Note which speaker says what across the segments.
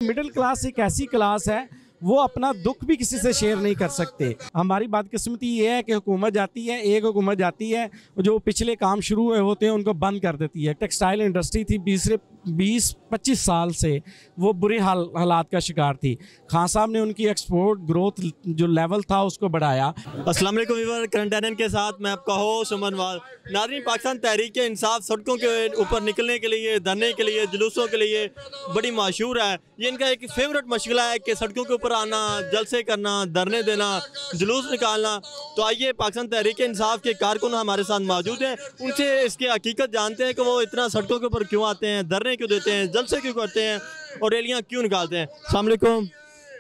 Speaker 1: Middle class एक ऐसी class है वो अपना दुख भी किसी से शेयर नहीं कर सकते। हमारी बदकिस्मती ये है कि हुकूमत जाती है, एक हुकूमत जाती है जो पिछले काम शुरू हुए होते हैं उनको बंद कर देती है। टेक्सटाइल इंडस्ट्री थी 20-25 साल से वो बुरे हालात का शिकार थी। खान साहब ने उनकी एक्सपोर्ट ग्रोथ जो लेवल था उसको बढ़ाया।
Speaker 2: अस्सलाम वालेकुम व्यूअर, करंट अफेयर के साथ मैं आपका होस्ट अमन वाल। नाज़रीन, पाकिस्तान तहरीक इंसाफ सड़कों के ऊपर निकलने के लिए, धरने के लिए, जुलूसों के लिए बड़ी मशहूर है। ये इनका एक फेवरेट मशगला है कि सड़कों के ऊपर आना, जलसे करना, धरने देना, जुलूस निकालना। तो आइए पाकिस्तान तहरीक इंसाफ के कारकुन हमारे साथ मौजूद हैं, उनसे इसकी हकीकत जानते हैं कि वो इतना सड़कों के ऊपर क्यों आते हैं, धरने क्यों देते हैं, जलसे क्यों करते हैं और रैलियाँ क्यों निकालते हैं। अस्सलाम वालेकुम।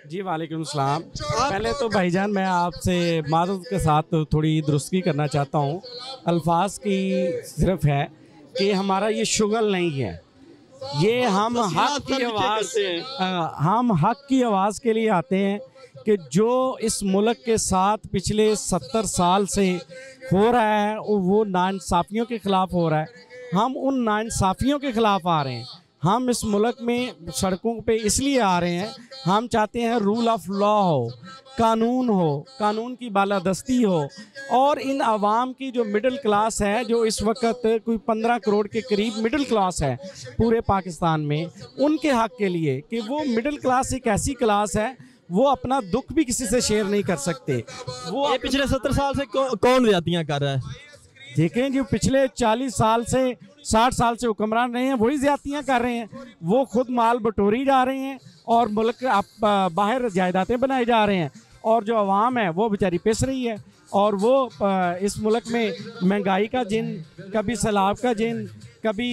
Speaker 1: जी वालेकुम सलाम। पहले तो भाईजान मैं आपसे मादत के साथ थोड़ी दुरुस्ती करना चाहता हूँ। अल्फाज की सिर्फ है कि हमारा ये शुगल नहीं है, ये हम हक की आवाज़ हम हक की आवाज़ के लिए आते हैं कि जो इस मुल्क के साथ पिछले 70 साल से हो रहा है वो नाइंसाफ़ियों के ख़िलाफ़ हो रहा है। हम उन नाइंसाफ़ियों के ख़िलाफ़ आ रहे हैं। हम इस मुल्क में सड़कों पे इसलिए आ रहे हैं, हम चाहते हैं रूल ऑफ लॉ हो, कानून की बालादस्ती हो। और इन आवाम की जो मिडिल क्लास है, जो इस वक्त कोई 15 करोड़ के करीब मिडिल क्लास है पूरे पाकिस्तान में, उनके हक़ के लिए कि वो मिडिल क्लास एक ऐसी क्लास है वो अपना दुख भी किसी से शेयर नहीं कर सकते। वो
Speaker 2: ये पिछले 70 साल से कौन ज़्यादतियाँ कर रहा है?
Speaker 1: देखें, जो पिछले 40 साल से 60 साल से हुक्मरान रहे हैं वही ज़्यादतियाँ कर रहे हैं। वो खुद माल बटोरी जा रहे हैं और मुल्क बाहर जायदादें बनाए जा रहे हैं, और जो अवाम है वो बेचारी पिस रही है। और वो इस मुल्क में महंगाई का जिन, कभी सैलाब का जिन, कभी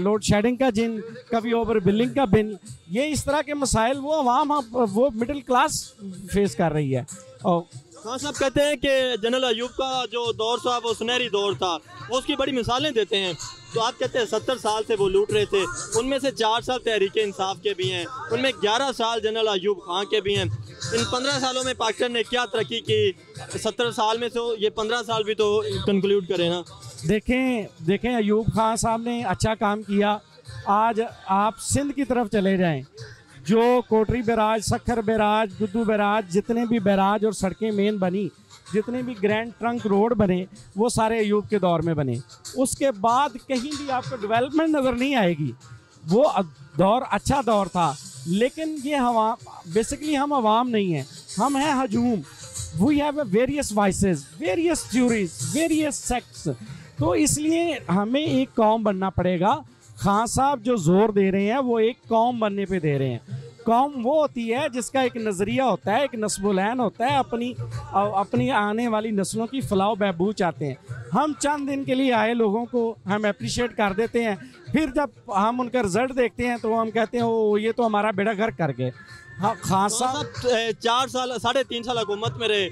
Speaker 1: लोड शेडिंग का जिन, कभी ओवर बिलिंग का बिल, ये इस तरह के मसाइल वो अवाम वो मिडिल क्लास फेस कर रही है। और
Speaker 2: खान साहब कहते हैं कि जनरल अयूब का जो दौर था वो सुनहरी दौर था, वो उसकी बड़ी मिसालें देते हैं। तो आप कहते हैं 70 साल से वो लूट रहे थे, उनमें से 4 साल तहरीक इंसाफ के भी हैं, उनमें 11 साल जनरल अयूब खान के भी हैं। इन 15 सालों में पाकिस्तान ने क्या तरक्की की? 70 साल में तो ये 15 साल भी तो कंक्लूड करें ना।
Speaker 1: देखें अयूब खान साहब ने अच्छा काम किया। आज आप सिंध की तरफ चले जाएं, जो कोटरी बैराज, सखर बैराज, गुद्दू बैराज, जितने भी बैराज और सड़कें मेन बनी, जितने भी ग्रैंड ट्रंक रोड बने, वो सारे अयूब के दौर में बने। उसके बाद कहीं भी आपको डेवलपमेंट नज़र नहीं आएगी। वो दौर अच्छा दौर था, लेकिन ये बेसिकली हम अवाम नहीं हैं, हम हैं हजूम। We have various voices, various theories, various sects. तो इसलिए हमें एक कौम बनना पड़ेगा। खान साहब जो जोर दे रहे हैं वो एक कौम बनने पे दे रहे हैं। कौम वो होती है जिसका एक नज़रिया होता है, एक नस्बुलैन होता है, अपनी आने वाली नस्लों की फलाह बहबूद चाहते हैं। हम चंद दिन के लिए आए लोगों को हम अप्रिशिएट कर देते हैं, फिर जब हम उनका रिजल्ट देखते हैं तो हम कहते हैं ओ ये तो हमारा बेड़ा घर कर गए। हाँ, खान साहब
Speaker 2: 4 साल 3.5 साल हुकूमत में रहे।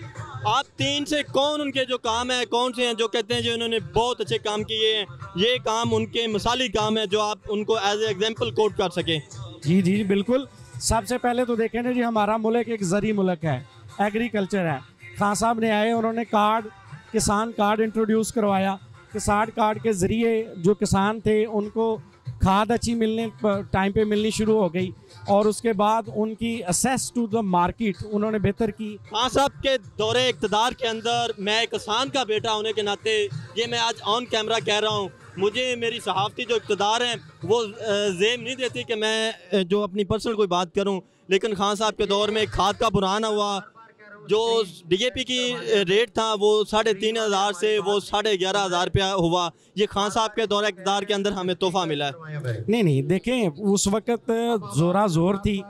Speaker 2: आप 3 से कौन उनके जो काम है, कौन से हैं जो कहते हैं जो इन्होंने बहुत अच्छे काम किए हैं, ये काम उनके मिसाली काम है जो आप उनको एज ए एग्जाम्पल कोट कर सकें?
Speaker 1: जी जी बिल्कुल। सबसे पहले तो देखें ना जी, हमारा मुल्क एक ज़री मुल्क है, एग्रीकल्चर है। खान साहब ने आए, उन्होंने किसान कार्ड इंट्रोड्यूस करवाया। किसान कार्ड के ज़रिए जो किसान थे उनको खाद अच्छी टाइम पे मिलनी शुरू हो गई, और उसके बाद उनकी असेस टू द मार्केट उन्होंने बेहतर की।
Speaker 2: खान साहब के दौरे इक़्तिदार के अंदर मैं एक किसान का बेटा होने के नाते ये मैं आज ऑन कैमरा कह रहा हूँ, मुझे मेरी सहाफ़ती जो इक़्तिदार हैं वो ज़ेम नहीं देती कि मैं जो अपनी पर्सनल कोई बात करूँ। लेकिन खान साहब के दौर में खाद का बुरान हुआ, जो DAP की रेट था वो 3,500 से वो 11,500 रुपया हुआ। ये खान साहब के दौरे इक़्तिदार के अंदर हमें तोहफ़ा मिला है।
Speaker 1: नहीं देखें, उस वक़्त ज़ोर थी,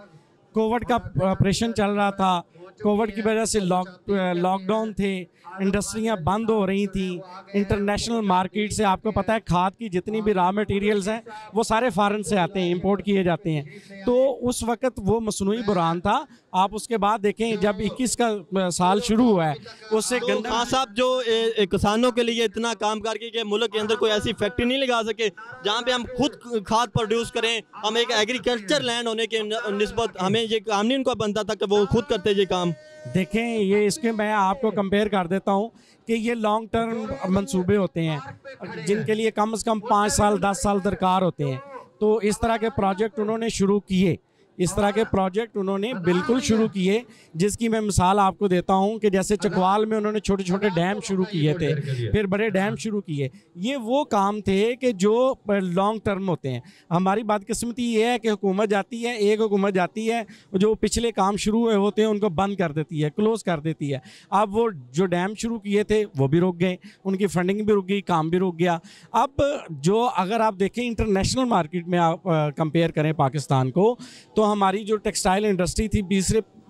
Speaker 1: कोविड का ऑपरेशन चल रहा था, कोविड की वजह से लॉकडाउन थे, इंडस्ट्रियां बंद हो रही थी, इंटरनेशनल मार्केट से आपको पता है खाद की जितनी भी रॉ मटेरियल्स हैं वो सारे फॉरेन से आते हैं, इंपोर्ट किए जाते हैं। तो उस वक़्त वो मसनूई बुरान था। आप उसके बाद देखें जब 21 का साल शुरू हुआ है उससे
Speaker 2: तो खान साहब जो किसानों के लिए इतना काम करके कि मुल्क के अंदर कोई ऐसी फैक्ट्री नहीं लगा सके जहाँ पे हम खुद खाद प्रोड्यूस करें। हम एक एग्रीकल्चर लैंड होने के निस्बत हमें ये काम नहीं उनको बनता था कि वो खुद करते ये काम।
Speaker 1: देखें, ये इसके मैं आपको कंपेयर कर देता हूँ कि ये लॉन्ग टर्म मंसूबे होते हैं जिनके लिए कम से कम 5 साल 10 साल दरकार होते हैं। तो इस तरह के प्रोजेक्ट उन्होंने शुरू किए। इस तरह के प्रोजेक्ट उन्होंने बिल्कुल शुरू किए, जिसकी मैं मिसाल आपको देता हूं कि जैसे चकवाल में उन्होंने छोटे छोटे डैम शुरू किए थे, फिर बड़े डैम शुरू किए। ये वो काम थे कि जो लॉन्ग टर्म होते हैं। हमारी बदकिस्मती ये है कि हुकूमत जाती है, एक हुकूमत जाती है, जो पिछले काम शुरू हुए होते हैं उनको बंद कर देती है, क्लोज़ कर देती है। अब वो जो डैम शुरू किए थे वो भी रुक गए, उनकी फंडिंग भी रुक गई, काम भी रुक गया। अब जो अगर आप देखें इंटरनेशनल मार्केट में आप कंपेयर करें पाकिस्तान को, तो हमारी जो टेक्सटाइल इंडस्ट्री थी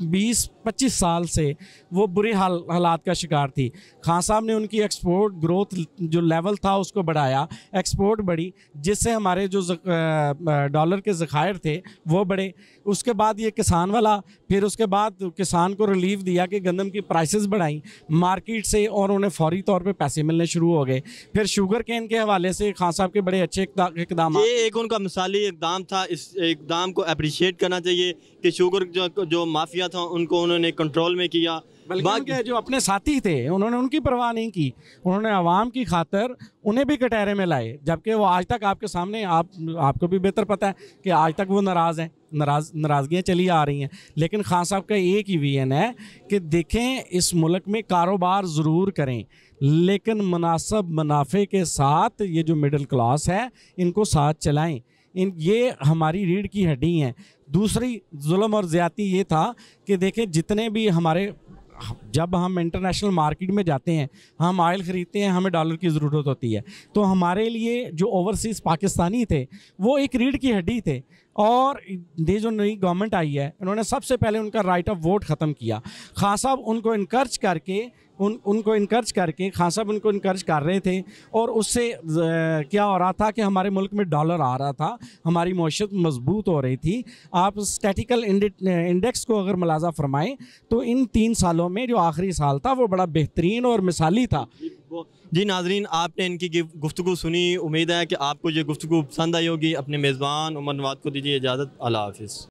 Speaker 1: 20-25 साल से वो बुरे हालात का शिकार थी। खान साहब ने उनकी एक्सपोर्ट ग्रोथ जो लेवल था उसको बढ़ाया, एक्सपोर्ट बढ़ी, जिससे हमारे जो डॉलर के ज़खायर थे वो बढ़े। उसके बाद ये किसान वाला, फिर उसके बाद किसान को रिलीफ दिया कि गंदम की प्राइसेस बढ़ाई मार्केट से और उन्हें फौरी तौर पे पैसे मिलने शुरू हो गए। फिर शुगर केन के हवाले से खान साहब के बड़े अच्छे इकदाम,
Speaker 2: ये एक उनका मिसाली इकदाम था। इस इकदाम को अप्रिशिएट करना चाहिए कि शुगर जो माफिया था उनको उन्होंने कंट्रोल में किया।
Speaker 1: बल्कि जो अपने साथी थे उन्होंने उनकी परवाह नहीं की, उन्होंने आवाम की खातर उन्हें भी कटहरे में लाए, जबकि वो आज तक आपके सामने, आपको भी बेहतर पता है कि आज तक वो नाराज़ हैं, नाराज़गियाँ चली आ रही हैं। लेकिन खान साहब का एक ही विजन है कि देखें इस मुल्क में कारोबार ज़रूर करें, लेकिन मुनासिब मुनाफे के साथ ये जो मिडिल क्लास है इनको साथ चलाएं। ये हमारी रीढ़ की हड्डी हैं। दूसरी जुल्म और ज़्यादती ये था कि देखें जितने भी हमारे, जब हम इंटरनेशनल मार्केट में जाते हैं, हम ऑयल ख़रीदते हैं, हमें डॉलर की ज़रूरत होती है, तो हमारे लिए जो ओवरसीज़ पाकिस्तानी थे वो एक रीढ़ की हड्डी थे। और ये जो नई गवर्नमेंट आई है इन्होंने सबसे पहले उनका राइट ऑफ वोट ख़त्म किया। खान साहब उनको इनकर्ज करके खान साहब उनको इनकर्ज कर रहे थे, और उससे क्या हो रहा था कि हमारे मुल्क में डॉलर आ रहा था, हमारी मईशत मजबूत हो रही थी। आप स्टैटिकल इंडेक्स को अगर मुलाजा फरमाएं तो इन 3 सालों में जो आखिरी साल था वो बड़ा बेहतरीन और मिसाली था।
Speaker 2: जी नाजरीन, आपने इनकी गुफ्तगू सुनी। उम्मीद है कि आपको ये गुफ्तगू पसंद आई होगी। अपने मेज़बान उमर नवाद को दीजिए इजाज़त। अल्लाह हाफ़िज़।